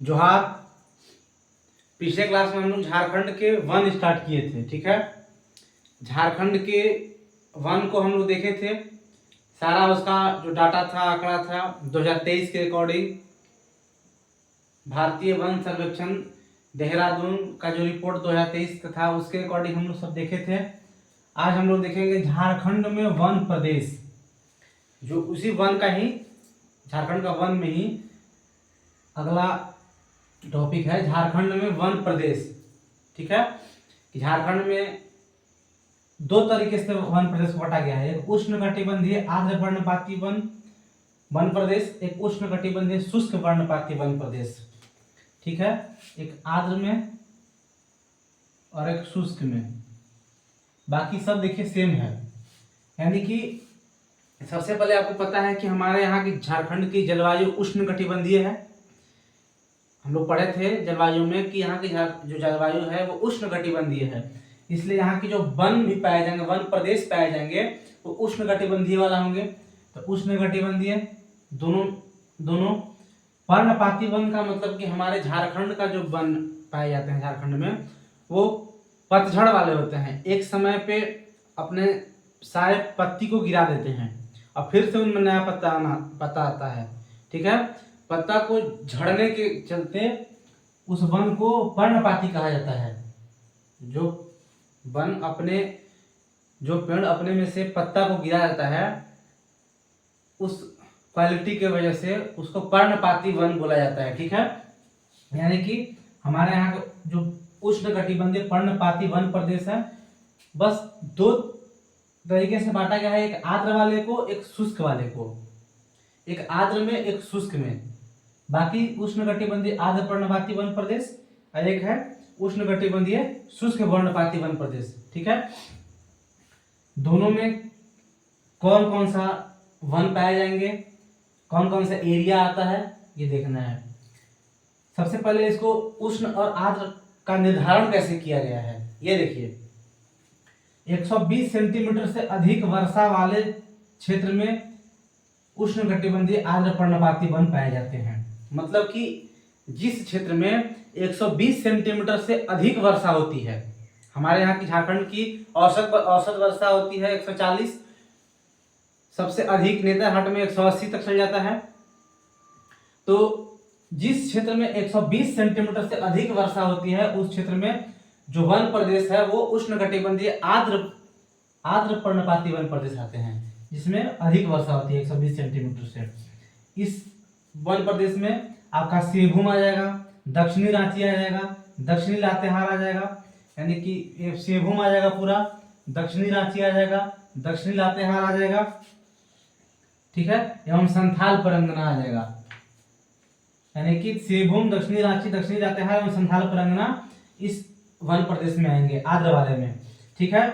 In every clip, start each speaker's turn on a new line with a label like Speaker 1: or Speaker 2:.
Speaker 1: जोहार। पिछले क्लास में हम लोग झारखंड के वन स्टार्ट किए थे, ठीक है। झारखंड के वन को हम लोग देखे थे, सारा उसका जो डाटा था, आंकड़ा था 2023 के अकॉर्डिंग। भारतीय वन सर्वेक्षण देहरादून का जो रिपोर्ट 2023 का था उसके अकॉर्डिंग हम लोग सब देखे थे। आज हम लोग देखेंगे झारखंड में वन प्रदेश, जो उसी वन का ही, झारखंड का वन में ही अगला टॉपिक है झारखंड में वन प्रदेश, ठीक है। कि झारखंड में दो तरीके से वन प्रदेश को बांटा गया है, एक उष्णकटिबंधीय आर्द्र पर्णपाती वन प्रदेश, एक उष्णकटिबंधीय शुष्क पर्णपाती वन प्रदेश, ठीक है। एक आर्द्र में और एक शुष्क में, बाकी सब देखिए सेम है। यानी कि सबसे पहले आपको पता है कि हमारे यहाँ की झारखंड की जलवायु उष्णकटिबंधीय है। हम लोग पढ़े थे जलवायु में कि यहाँ की जो जलवायु है वो उष्णकटिबंधीय है, इसलिए यहाँ की जो वन भी पाए जाएंगे, वन प्रदेश पाए जाएंगे, वो उष्णकटिबंधीय वाला होंगे। तो उष्णकटिबंधीय दोनों पर्णपाती वन का मतलब कि हमारे झारखंड का जो वन पाए जाते हैं झारखंड में, वो पतझड़ वाले होते हैं। एक समय पे अपने सारे पत्ती को गिरा देते हैं और फिर से उनमें नया पत्ता आता है, ठीक है। पत्ता को झड़ने के चलते उस वन को पर्णपाती कहा जाता है। जो वन जो पेड़ अपने में से पत्ता को गिरा जाता है, उस क्वालिटी के वजह से उसको पर्णपाती वन बोला जाता है, ठीक है। यानी कि हमारे यहाँ का जो उष्णकटिबंधीय पर्णपाती वन प्रदेश है, बस दो तरीके से बांटा गया है, एक आर्द्र वाले को, एक शुष्क वाले को, एक आर्द्र में एक शुष्क में। बाकी उष्णकटिबंधीय आर्द्र पर्णपाती वन प्रदेश और एक है उष्णकटिबंधीय शुष्क पर्णपाती वन प्रदेश, ठीक है। दोनों में कौन कौन सा वन पाए जाएंगे, कौन कौन सा एरिया आता है, ये देखना है। सबसे पहले इसको उष्ण और आर्द्र का निर्धारण कैसे किया गया है, ये देखिए। 120 सेंटीमीटर से अधिक वर्षा वाले क्षेत्र में उष्णकटिबंधीय आर्द्र पर्णपाती वन पाए जाते हैं। मतलब कि जिस क्षेत्र में 120 सेंटीमीटर से अधिक वर्षा होती है, हमारे यहाँ की झारखंड की औसत वर्षा होती है 140, सबसे अधिक नेतरहाट में 180 तक चल जाता है। तो जिस क्षेत्र में 120 सेंटीमीटर से अधिक वर्षा होती है, उस क्षेत्र में जो वन प्रदेश है वो उष्णकटिबंधीय आर्द्र पर्णपाती वन प्रदेश आते हैं, जिसमें अधिक वर्षा होती है 120 सेंटीमीटर से। इस वन प्रदेश में आपका सिंहभूम आ जाएगा, दक्षिणी रांची आ जाएगा, दक्षिणी लातेहार आ जाएगा, यानी कि सिंहभूम आ जाएगा पूरा, दक्षिणी रांची आ जाएगा, दक्षिणी लातेहार आ जाएगा, ठीक है, एवं संथाल परगना आ जाएगा। यानी कि सिंहभूम, दक्षिणी रांची, दक्षिणी लातेहार एवं संथाल परगना इस वन प्रदेश में आएंगे, आर्द्र वाले में, ठीक है।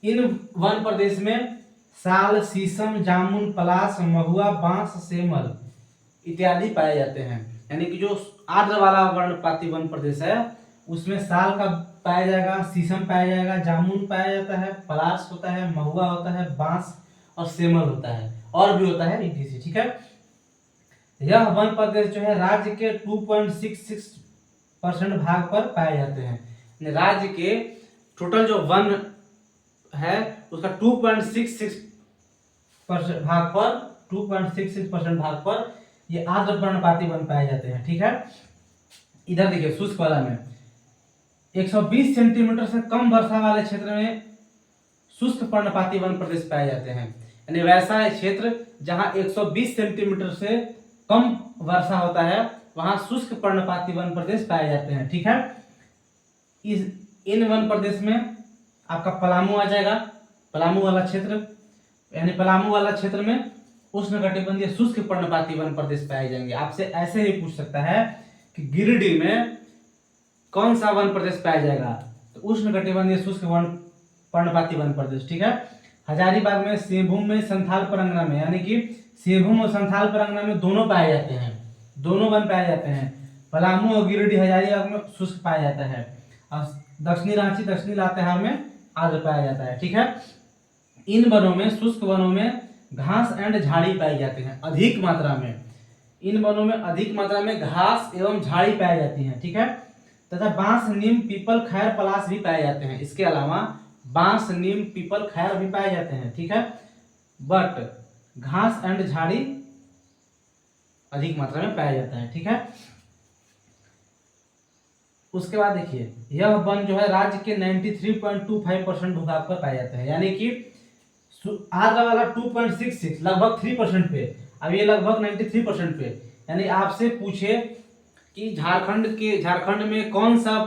Speaker 1: इन वन प्रदेश में साल, शीशम, जामुन, पलाश, महुआ, बांस, सेमल इत्यादि पाए जाते हैं। यानी कि जो आर्द्र वाला पर्णपाती वन प्रदेश है उसमें साल का पाया जाएगा, शीशम पाया जाएगा, जामुन पाया जाता है, पलाश होता है, महुआ होता है, बांस और सेमल होता है, और भी होता है etc, ठीक है। यह वन प्रदेश जो है राज्य के 2.66% भाग पर पाए जाते हैं। राज्य के टोटल जो वन है उसका 2.66% भाग पर ये आर्द्र पर्णपाती वन पाए जाते हैं, ठीक है। इधर देखिए शुष्क वाला में 120 सेंटीमीटर से कम वर्षा वाले क्षेत्र में शुष्क पर्णपाती वन प्रदेश पाए जाते हैं। यानी वैसा क्षेत्र जहां 120 सेंटीमीटर से कम वर्षा होता है वहां शुष्क पर्णपाती वन प्रदेश पाए जाते हैं, ठीक है। इन वन प्रदेश में आपका पलामू आ जाएगा, पलामू वाला क्षेत्र, यानी पलामू वाला क्षेत्र में उष्णकटिबंधीय शुष्क पर्णपाती वन प्रदेश पाए जाएंगे। आपसे ऐसे ही पूछ सकता है कि गिरिडीह में कौन सा वन प्रदेश पाया जाएगा, तो उष्णकटिबंधीय शुष्क पर्णपाती वन प्रदेश, ठीक है। हजारीबाग में, सिंहभूम में, संथाल परगना में, यानी कि सिंहभूम और संथाल परगना में दोनों पाए जाते हैं, दोनों वन पाए जाते हैं। पलामू और गिरिडीह, हजारीबाग में शुष्क पाया जाता है और दक्षिणी रांची, दक्षिणी लातेहार में आर्द्र पाया जाता है, ठीक है। इन वनों में, शुष्क वनों में घास एंड झाड़ी पाई जाते हैं अधिक मात्रा में। इन वनों में अधिक मात्रा में घास एवं झाड़ी पाई जाती है, ठीक है। तथा बांस, नीम, पीपल, खैर, पलाश भी पाए जाते हैं। इसके अलावा बांस, नीम, पीपल, खैर भी पाए जाते हैं, ठीक है। बट घास एंड झाड़ी अधिक मात्रा में पाया जाता है, ठीक है। उसके बाद देखिए, यह वन जो है राज्य के 93.25% भूभाग पर पाया जाता है, यानी कि आगे वाला 2.66 लगभग 3% पे, अब ये लगभग 93% पे। यानी आपसे पूछे कि झारखंड में कौन सा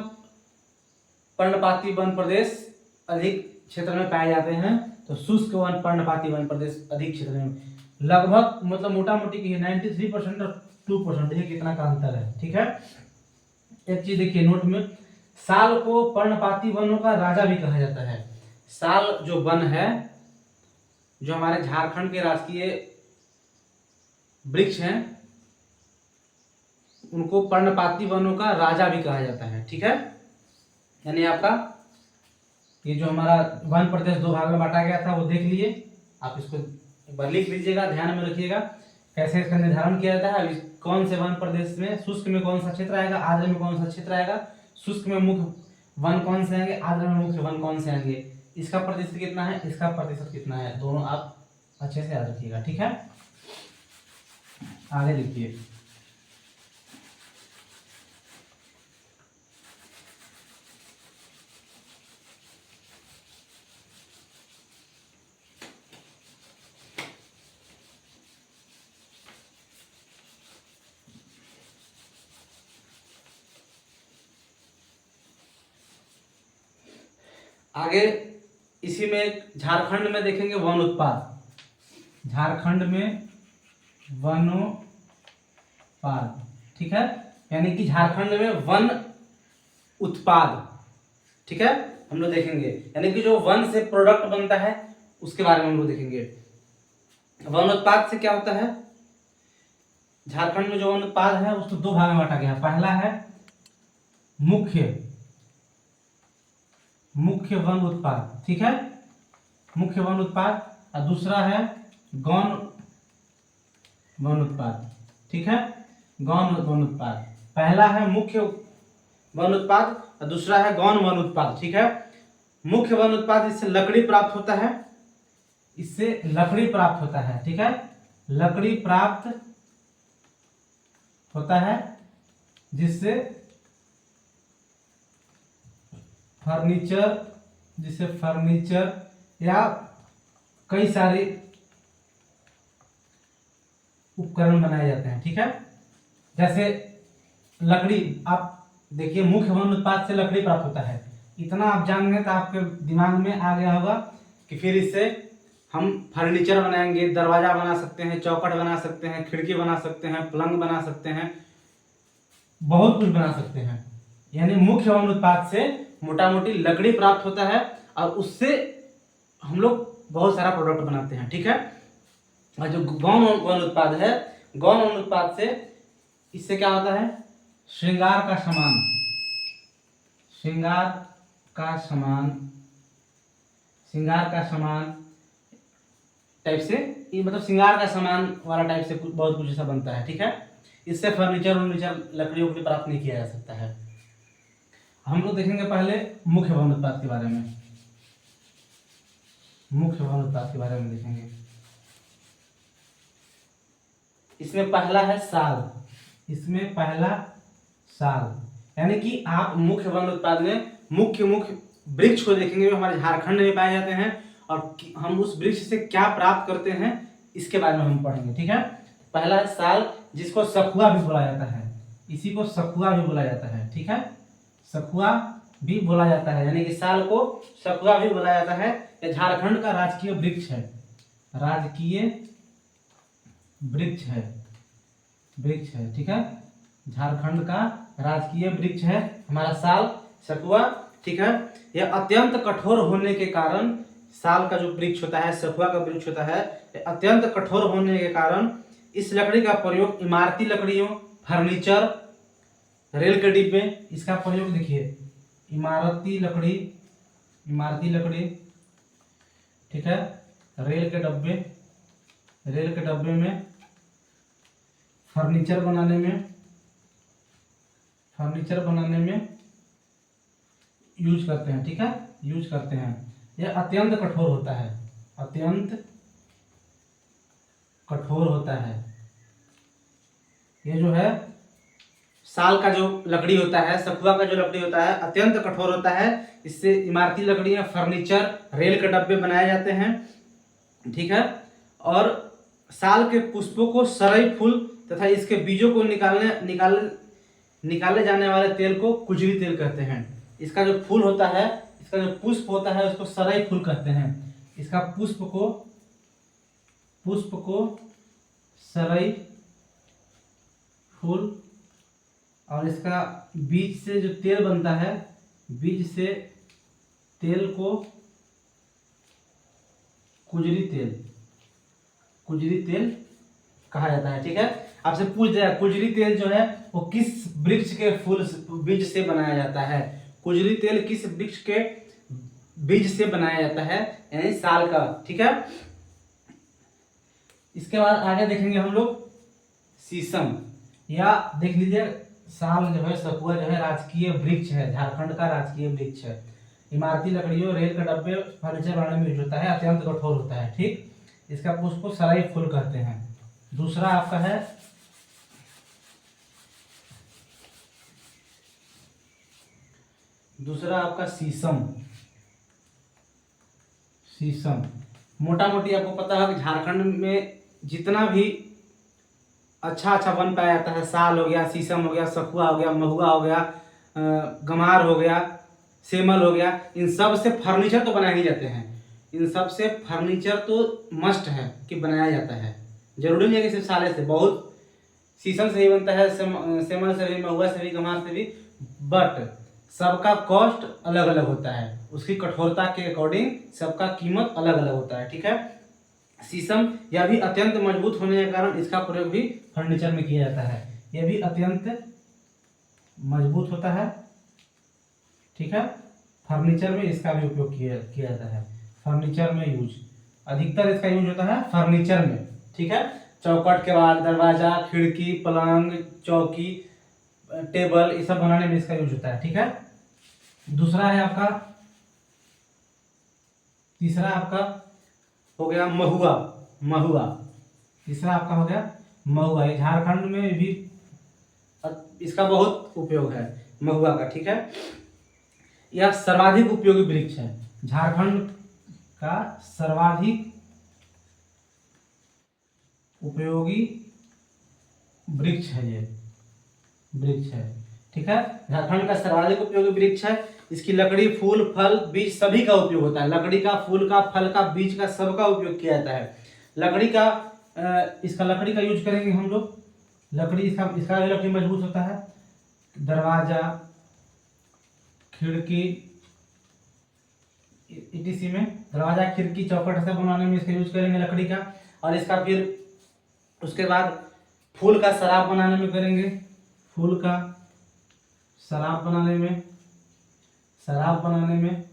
Speaker 1: पर्णपाती वन प्रदेश अधिक क्षेत्र में पाए जाते हैं, तो शुष्क वन पर्णपाती वन प्रदेश अधिक क्षेत्र में, लगभग मतलब मोटा मोटी की 93% और 2%, देखिए कितना का अंतर है, ठीक है। एक चीज देखिए नोट में, साल को पर्णपाती वनों का राजा भी कहा जाता है। साल जो वन है, जो हमारे झारखंड के राजकीय वृक्ष हैं, उनको पर्णपाती वनों का राजा भी कहा जाता है, ठीक है। यानी आपका ये जो हमारा वन प्रदेश दो भाग में बांटा गया था वो देख लिए, आप इसको एक बार लिख लीजिएगा, ध्यान में रखिएगा कैसे इसका निर्धारण किया जाता है। कौन से वन प्रदेश में शुष्क में कौन सा क्षेत्र आएगा, आर्द्र में कौन सा क्षेत्र आएगा, शुष्क में मुख्य वन कौन से आएंगे, आर्द्र में मुख्य वन कौन से आएंगे, इसका प्रतिशत कितना है, इसका प्रतिशत कितना है, दोनों आप अच्छे से याद रखिएगा, ठीक है। आगे लिखिए, आगे इसी में झारखंड में देखेंगे वन उत्पाद, झारखंड में वनोत्पाद, ठीक है। यानी कि झारखंड में वन उत्पाद, ठीक है, हम लोग देखेंगे। यानी कि जो वन से प्रोडक्ट बनता है उसके बारे में हम लोग देखेंगे। वन उत्पाद से क्या होता है, झारखंड में जो वन उत्पाद है उसको दो भाग में बांटा गया है। पहला है मुख्य वन उत्पाद, ठीक है, मुख्य वन उत्पाद, और दूसरा है गौण वन उत्पाद, ठीक है, गौण वन उत्पाद। पहला है मुख्य वन उत्पाद और दूसरा है गौण वन उत्पाद, ठीक है। मुख्य वन उत्पाद, इससे लकड़ी प्राप्त होता है, इससे लकड़ी प्राप्त होता है, ठीक है, लकड़ी प्राप्त होता है, जिससे फर्नीचर या कई सारे उपकरण बनाए जाते हैं, ठीक है। जैसे लकड़ी, आप देखिए मुख्य वन उत्पाद से लकड़ी प्राप्त होता है, इतना आप जान गए तो आपके दिमाग में आ गया होगा कि फिर इससे हम फर्नीचर बनाएंगे, दरवाजा बना सकते हैं, चौखट बना सकते हैं, खिड़की बना सकते हैं, पलंग बना सकते हैं, बहुत कुछ बना सकते हैं। यानी मुख्य वन उत्पाद से मोटा मोटी लकड़ी प्राप्त होता है और उससे हम लोग बहुत सारा प्रोडक्ट बनाते हैं, ठीक है। और जो गौण वन उत्पाद है, गौण वन उत्पाद से इससे क्या होता है, श्रृंगार का सामान टाइप से, ये मतलब श्रृंगार का सामान वाला टाइप से बहुत कुछ ऐसा बनता है, ठीक है। इससे फर्नीचर लकड़ी उकड़ी प्राप्त नहीं किया जा सकता है। हम लोग देखेंगे पहले मुख्य वन उत्पाद के बारे में, देखेंगे। इसमें पहला है साल, यानी कि आप मुख्य वन उत्पाद में मुख्य वृक्ष को देखेंगे जो हमारे झारखंड में पाए जाते हैं, और हम उस वृक्ष से क्या प्राप्त करते हैं इसके बारे में हम पढ़ेंगे, ठीक है। पहला है साल, जिसको सखुआ भी बोला जाता है, इसी को सखुआ भी बोला जाता है, ठीक है, सखुआ भी बोला जाता है, यानी कि साल को सखुआ भी बोला जाता है। यह झारखंड का राजकीय वृक्ष है, ठीक है, झारखंड का राजकीय वृक्ष है हमारा साल, सखुआ, ठीक है। यह अत्यंत कठोर होने के कारण, साल का जो वृक्ष होता है, सखुआ का वृक्ष होता है, अत्यंत कठोर होने के कारण इस लकड़ी का प्रयोग इमारती लकड़ियों, फर्नीचर, रेल के डिब्बे, इसका प्रयोग देखिए, इमारती लकड़ी, ठीक है, रेल के डब्बे में, फर्नीचर बनाने में यूज करते हैं, ठीक है, यूज करते हैं। यह अत्यंत कठोर होता है, अत्यंत कठोर होता है। ये जो है साल का जो लकड़ी होता है, सखुआ का जो लकड़ी होता है, अत्यंत कठोर होता है। इससे इमारती लकड़ियां, फर्नीचर, रेल के डब्बे बनाए जाते हैं, ठीक है। और साल के पुष्पों को सरई फूल तथा इसके बीजों को निकाले जाने वाले तेल को कुजरी तेल कहते हैं। इसका जो फूल होता है, इसका जो पुष्प होता है, उसको सरई फूल कहते हैं। इसका पुष्प को सरई फूल, और इसका बीज से जो तेल बनता है, बीज से तेल को कुजरी तेल कहा जाता है, ठीक है। आपसे पूछ दिया कुजरी तेल जो है वो किस वृक्ष के फूल बीज से बनाया जाता है। कुजरी तेल किस वृक्ष के बीज से बनाया जाता है, यानी साल का, ठीक है। इसके बाद आगे देखेंगे हम लोग शीशम, या देख लीजिए साल जो है, सखुआ जो है राजकीय वृक्ष है, झारखंड का राजकीय वृक्ष है। इमारती लकड़ियों, रेल के डब्बे, फर्नीचर बनाने में यूज होता है, अत्यंत कठोर होता है, ठीक। इसका पुष्प को सरई फूल कहते हैं। दूसरा आपका है शीशम। मोटा मोटी आपको पता है कि झारखंड में जितना भी अच्छा वन पाया जाता है, साल हो गया, शीशम हो गया, सखुआ हो गया, महुआ हो गया, गमार हो गया, सेमल हो गया, इन सब से फर्नीचर तो बनाए ही जाते हैं। इन सब से फर्नीचर तो मस्ट है कि बनाया जाता है। जरूरी नहीं है कि सिर्फ साले से, बहुत शीशम से ही बनता है, सेमल से भी, महुआ से भी, गमार से भी, बट सबका कॉस्ट अलग अलग होता है, उसकी कठोरता के अकॉर्डिंग सबका कीमत अलग अलग होता है, ठीक है। शीशम यह भी अत्यंत मजबूत होने के कारण इसका प्रयोग भी फर्नीचर में किया जाता है। यह भी अत्यंत मजबूत होता है, ठीक है। फर्नीचर में इसका भी उपयोग किया जाता है। फर्नीचर में यूज, अधिकतर इसका यूज होता है फर्नीचर में, ठीक है। चौखट, केवाड़, दरवाजा, खिड़की, पलंग, चौकी, टेबल, ये सब बनाने में इसका यूज होता है, ठीक है। तीसरा आपका हो गया महुआ। तीसरा आपका हो गया महुआ। ये झारखंड में भी इसका बहुत उपयोग है, महुआ का, ठीक है। यह सर्वाधिक उपयोगी वृक्ष है, झारखंड का सर्वाधिक उपयोगी वृक्ष है, ये वृक्ष है, ठीक है। झारखंड का सर्वाधिक उपयोगी वृक्ष है। इसकी लकड़ी, फूल, फल, बीज सभी का उपयोग होता है। लकड़ी का, फूल का, फल का, बीज का, सबका उपयोग किया जाता है। लकड़ी का यूज करेंगे हम लोग। लकड़ी, इसका लकड़ी मजबूत होता है। दरवाजा, खिड़की, इटीसी में दरवाजा, खिड़की, चौखट सब बनाने में इसका यूज करेंगे लकड़ी का। और इसका फिर उसके बाद फूल का शराब बनाने में करेंगे। फूल का शराब बनाने में,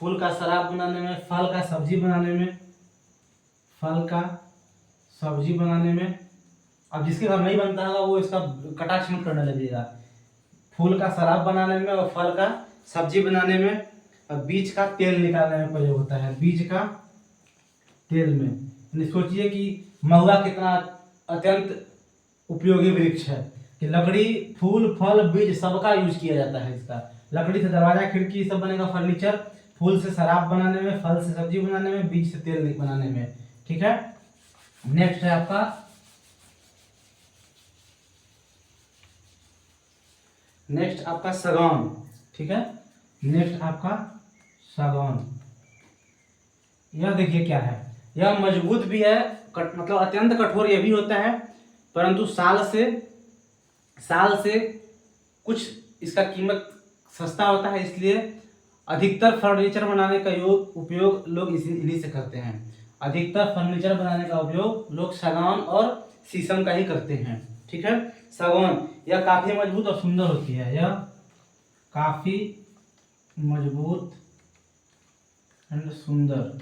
Speaker 1: फूल का शराब बनाने में, फल का सब्जी बनाने में, अब जिसके घर नहीं बनता है वो इसका कटाक्ष मत करने लगेगा। फूल का शराब बनाने में और फल का सब्जी बनाने में, और बीज का तेल निकालने में प्रयोग होता है। बीज का तेल में सोचिए कि महुआ कितना अत्यंत उपयोगी वृक्ष है कि लकड़ी, फूल, फल, बीज सबका यूज किया जाता है इसका। लकड़ी से दरवाजा, खिड़की सब बनेगा, फर्नीचर। फूल से शराब बनाने में, फल से सब्जी बनाने में, बीज से तेल बनाने में, ठीक है। नेक्स्ट है आपका सागौन, ठीक है। नेक्स्ट आपका सागौन। यह देखिए क्या है, यह मजबूत भी है, मतलब अत्यंत कठोर यह भी होता है, परंतु साल से कुछ इसका कीमत सस्ता होता है, इसलिए अधिकतर फर्नीचर बनाने का उपयोग लोग इन्हीं से करते हैं। अधिकतर फर्नीचर बनाने का उपयोग लोग सागौन और शीशम का ही करते हैं, ठीक है। सागौन यह काफी मजबूत और सुंदर होती है। यह काफी मजबूत एंड सुंदर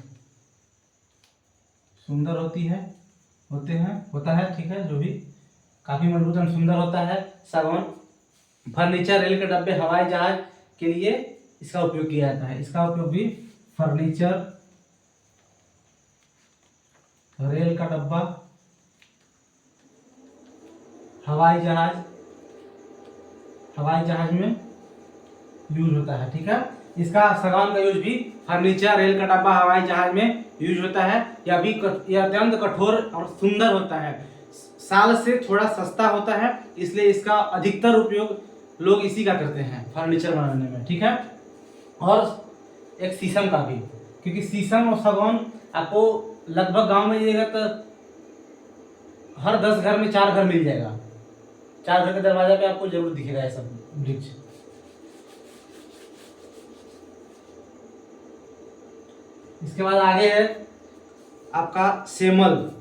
Speaker 1: होता है, ठीक है। जो भी काफी मजबूत एवं सुंदर होता है सागौन। फर्नीचर, रेल के डब्बे, हवाई जहाज के लिए इसका उपयोग किया जाता है। इसका उपयोग भी फर्नीचर, रेल का डब्बा, हवाई जहाज में यूज होता है। ठीक है, इसका सागौन का यूज भी फर्नीचर, रेल का डब्बा, हवाई जहाज में यूज होता है। यह अत्यंत कठोर और सुंदर होता है। साल से थोड़ा सस्ता होता है, इसलिए इसका अधिकतर उपयोग लोग इसी का करते हैं फर्नीचर बनाने में। ठीक है, और एक शीशम का भी, क्योंकि शीशम और सागौन आपको लगभग गांव में जाइएगा तो हर 10 घर में 4 घर मिल जाएगा। 4 घर के दरवाजे पे आपको जरूर दिखेगा ये सब वृक्ष। इसके बाद आगे है आपका सेमल।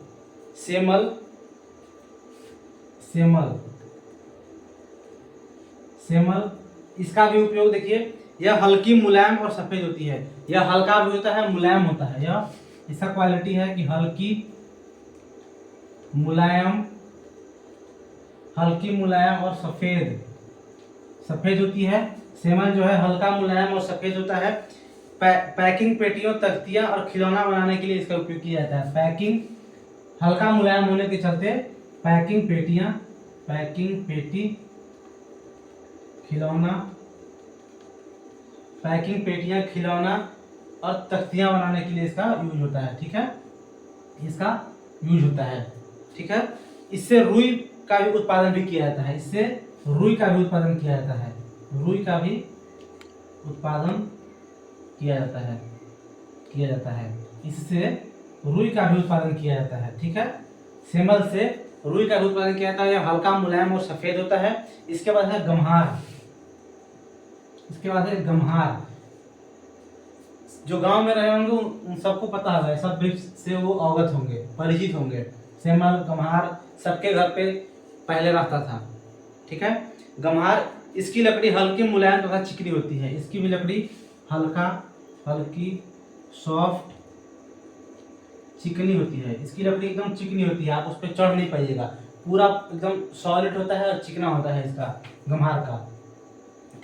Speaker 1: सेमल इसका भी उपयोग देखिए, यह हल्की, मुलायम और सफेद होती है। यह हल्का भी होता है, मुलायम होता है। यह इसका क्वालिटी है कि हल्की मुलायम और सफेद होती है। सेमल जो है हल्का, मुलायम और सफेद होता है। पैकिंग पेटियों, तख्तियां और खिलौना बनाने के लिए इसका उपयोग किया जाता है। पैकिंग, हल्का मुलायम होने के चलते पैकिंग पेटियां, खिलौना और तख्तियां बनाने के लिए इसका यूज होता है। ठीक है, इसका यूज होता है। ठीक है, इससे रुई का भी उत्पादन भी किया जाता है। इससे रुई का भी उत्पादन किया जाता है। इससे रुई का भी उत्पादन किया जाता है। ठीक है, सेमल से रुई का भी उत्पादन किया जाता है। यह हल्का, मुलायम और सफेद होता है। इसके बाद है गम्हार। जो गांव में रहे होंगे उन सबको पता होगा, सब वृक्ष से वो अवगत होंगे, परिचित होंगे। सेमल, गम्हार सबके घर पे पहले रहता था। ठीक है, गम्हार, इसकी लकड़ी हल्की, मुलायम तथा चिकनी होती है। इसकी भी लकड़ी हल्की, सॉफ्ट, चिकनी होती है। इसकी लकड़ी एकदम चिकनी होती है, आप उस पर चढ़ नहीं पाइएगा। पूरा एकदम सॉलिड होता है और चिकना होता है इसका, गम्हार का।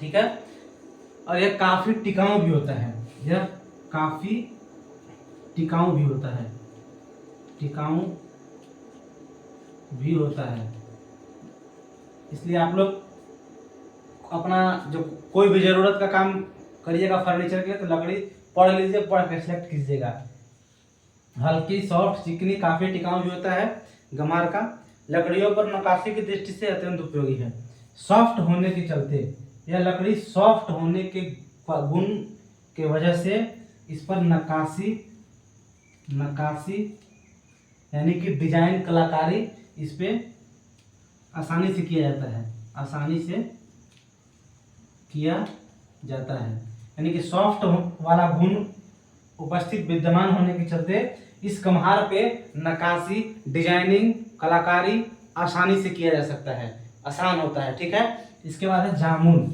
Speaker 1: ठीक है, और यह काफी टिकाऊ भी होता है। इसलिए आप लोग अपना जो कोई भी जरूरत का काम करिएगा फर्नीचर के लिए तो लकड़ी पढ़ लीजिए, पढ़ के सेलेक्ट कीजिएगा। हल्की, सॉफ्ट, चिकनी, काफी टिकाऊ भी होता है गम्हार का। लकड़ियों पर नक्काशी की दृष्टि से अत्यंत उपयोगी है। सॉफ्ट होने के चलते, यह लकड़ी सॉफ्ट होने के गुण के वजह से इस पर नक्काशी यानी कि डिजाइन, कलाकारी इस पे आसानी से किया जाता है। यानी कि सॉफ्ट वाला गुण उपस्थित, विद्यमान होने के चलते इस गम्हार पे नक्काशी, डिजाइनिंग, कलाकारी आसानी से किया जा सकता है, आसान होता है। ठीक है, इसके बाद है जामुन।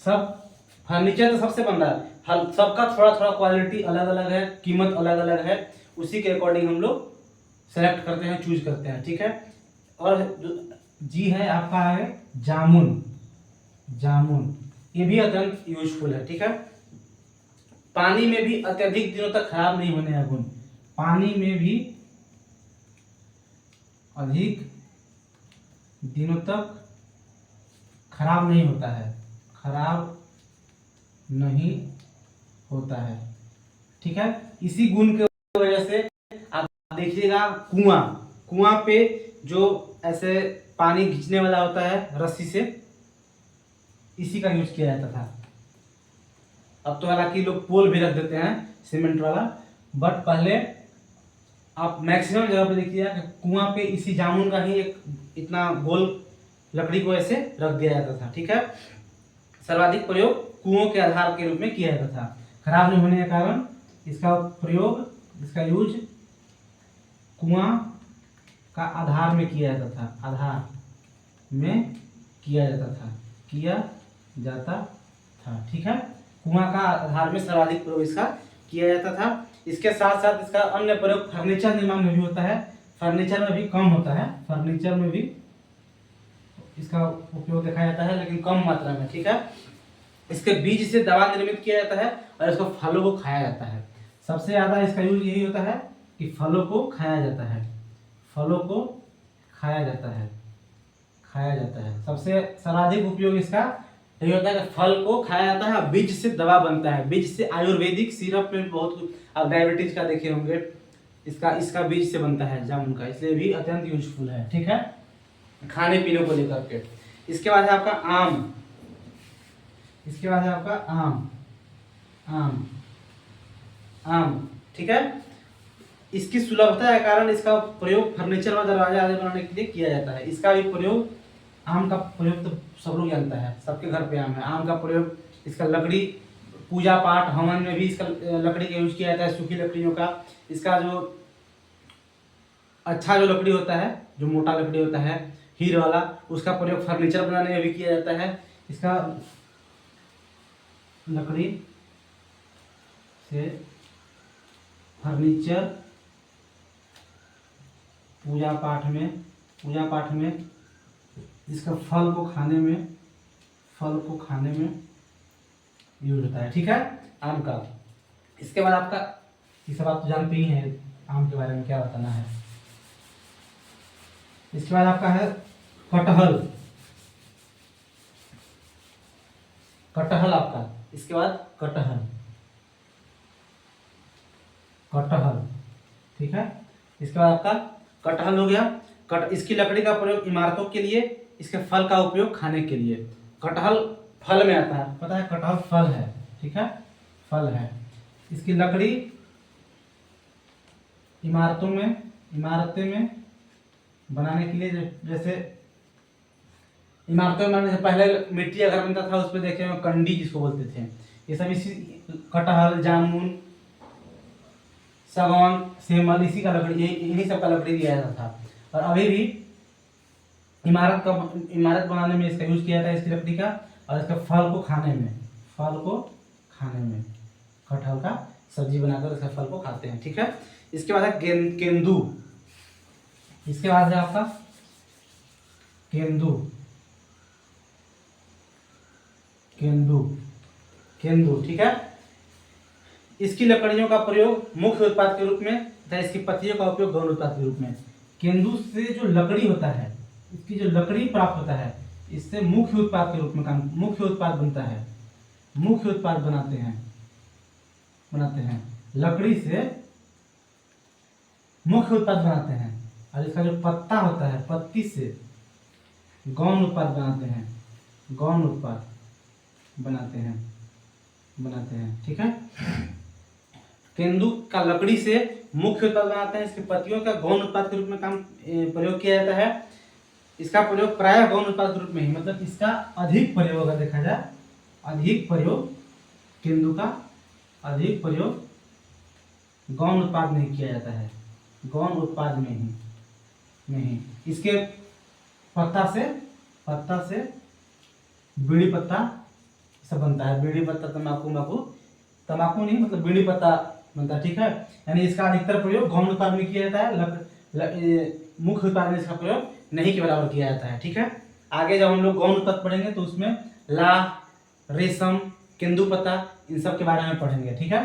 Speaker 1: सब फर्नीचर तो सबसे बन रहा है, सबका थोड़ा थोड़ा क्वालिटी अलग अलग है, कीमत अलग अलग है, उसी के अकॉर्डिंग हम लोग सेलेक्ट करते हैं, चूज करते हैं। ठीक है, और जी है आपका है जामुन। ये भी अत्यंत यूजफुल है। ठीक है, पानी में भी अत्यधिक दिनों तक खराब नहीं होने का गुण। पानी में भी अधिक दिनों तक खराब नहीं होता है। ठीक है, इसी गुण के वजह से आप देखिएगा कुआं पे जो ऐसे पानी खींचने वाला होता है रस्सी से, इसी का यूज किया जाता था। अब तो हालांकि लोग पोल भी रख देते हैं सीमेंट वाला, बट पहले आप मैक्सिमम जगह पे देखिएगा कि कुआं पे इसी जामुन का ही एक इतना गोल लकड़ी को ऐसे रख दिया जाता था। ठीक है, सर्वाधिक प्रयोग कुओं के आधार के रूप में किया जाता था। खराब नहीं होने के कारण इसका यूज कुआं का आधार में किया जाता था। ठीक है, कुआं का आधार में सर्वाधिक प्रयोग इसका किया जाता था। इसके साथ साथ इसका अन्य प्रयोग फर्नीचर निर्माण में भी होता है, फर्नीचर में भी कम होता है, फर्नीचर में भी इसका उपयोग देखा जाता है लेकिन कम मात्रा में, ठीक है। इसके बीज से दवा निर्मित किया जाता है और इसको फलों को खाया जाता है। सबसे ज़्यादा इसका यूज यही होता है कि फलों को खाया जाता है, फलों को खाया जाता है, खाया जाता है। सबसे सर्वाधिक उपयोग इसका यही होता है कि फल को खाया जाता है, बीज से दवा बनता है, बीज से आयुर्वेदिक सिरप में बहुत, आप डायबिटीज का देखे होंगे, इसका बीज से बनता है जामुन का, इसलिए भी अत्यंत यूजफुल है, ठीक है, खाने पीने को लेकर के। इसके बाद है आपका आम, इसके बाद है आपका आम, आम, आम, ठीक है। इसकी सुलभता के कारण इसका प्रयोग फर्नीचर व दरवाजा आदि बनाने के लिए किया जाता है। इसका भी प्रयोग, आम का प्रयोग तो सब लोग जानता है, सबके घर पे आम है। आम का प्रयोग, इसका लकड़ी, पूजा पाठ हवन में भी इसका लकड़ी का यूज किया जाता है, सूखी लकड़ियों का। इसका जो अच्छा जो लकड़ी होता है, जो मोटा लकड़ी होता है हीर वाला, उसका प्रयोग फर्नीचर बनाने में भी किया जाता है। इसका लकड़ी से फर्नीचर पूजा पाठ में इसका फल को खाने में यूज होता है, ठीक है, आम का। इसके बाद आपका, ये सब आप तो जानते ही हैं आम के बारे में क्या बताना है। इसके बाद आपका है कटहल, कटहल आपका, इसके बाद कटहल, कटहल, ठीक है। इसके बाद आपका कटहल हो गया। इसकी लकड़ी का प्रयोग इमारतों के लिए, इसके फल का उपयोग खाने के लिए। कटहल फल में आता है, पता है, कटहल फल है, ठीक है, फल है। इसकी लकड़ी इमारतें में बनाने के लिए, जैसे इमारतों में बनाने से पहले मिट्टी का घर बनता था, उस पर देखे कंडी जिसको बोलते थे, ये सब इसी कटहल, जामुन, सागौन, सेमल, इसी का लकड़ी, इन्हीं सब का लकड़ी दिया जाता था। और अभी भी इमारत बनाने में इसका यूज किया जाता है, इसकी लकड़ी का। और इसका फल को खाने में कटहल का सब्जी बनाकर इसका फल को खाते हैं, ठीक है। इसके बाद है केंदू, इसके बाद है आपका केंदू, ठीक है। इसकी लकड़ियों का प्रयोग मुख्य उत्पाद के रूप में तथा इसकी पत्तियों का उपयोग गौण उत्पाद के रूप में। केंदू से जो लकड़ी होता है, इसकी जो लकड़ी प्राप्त होता है, इससे मुख्य उत्पाद के रूप में मुख्य उत्पाद बनता है, मुख्य उत्पाद बनाते हैं, लकड़ी से मुख्य उत्पाद बनाते हैं। और इसका जो पत्ता होता है, पत्ती से गौण उत्पाद बनाते हैं, गौण उत्पाद बनाते हैं, ठीक है। केंदू का लकड़ी से मुख्य उत्पाद बनाते हैं, इसकी पत्तियों का गौण उत्पाद के रूप में प्रयोग किया जाता है। इसका प्रयोग प्रायः गौण उत्पाद के रूप में ही, मतलब इसका अधिक प्रयोग अगर देखा जाए, अधिक प्रयोग केंदू का, अधिक प्रयोग गौण उत्पाद में ही किया जाता है, गौण उत्पाद में ही। इसके पत्ता से बीड़ी पत्ता सब बनता है, बीड़ी पत्ता, तंबाकू नहीं, मतलब बीड़ी पत्ता बनता है, ठीक है। यानी इसका अधिकतर प्रयोग गौण उत्पाद में किया जाता है, मुख्य उत्पाद में इसका प्रयोग नहीं के बराबर किया जाता है, ठीक है। आगे जब हम लोग गौण उत्पाद पढ़ेंगे तो उसमें लाह, रेशम, केंदू पत्ता, इन सब के बारे में पढ़ेंगे, ठीक है।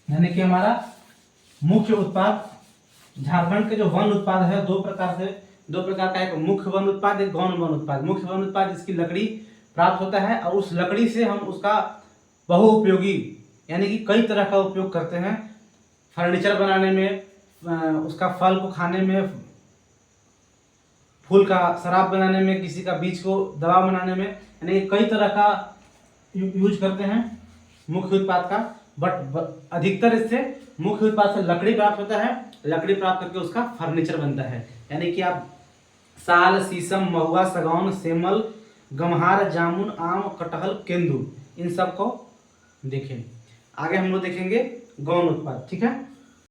Speaker 1: यानी कि हमारा मुख्य उत्पाद, झारखंड के जो वन उत्पाद है दो प्रकार का, एक मुख्य वन उत्पाद, एक गौण वन उत्पाद। मुख्य वन उत्पाद इसकी लकड़ी प्राप्त होता है और उस लकड़ी से हम उसका बहुउपयोगी, यानी कि कई तरह का उपयोग करते हैं, फर्नीचर बनाने में, उसका फल को खाने में, फूल का शराब बनाने में, किसी का बीज को दवा बनाने में, यानी कई तरह का यूज करते हैं मुख्य उत्पाद का। बट अधिकतर इससे मुख्य उत्पाद से लकड़ी प्राप्त होता है, लकड़ी प्राप्त करके उसका फर्नीचर बनता है। यानी कि आप साल, शीशम, महुआ, सागौन, सेमल, गम्हार, जामुन, आम, कटहल, केंदू, इन सब को देखें। आगे हम लोग देखेंगे गौण उत्पाद, ठीक है।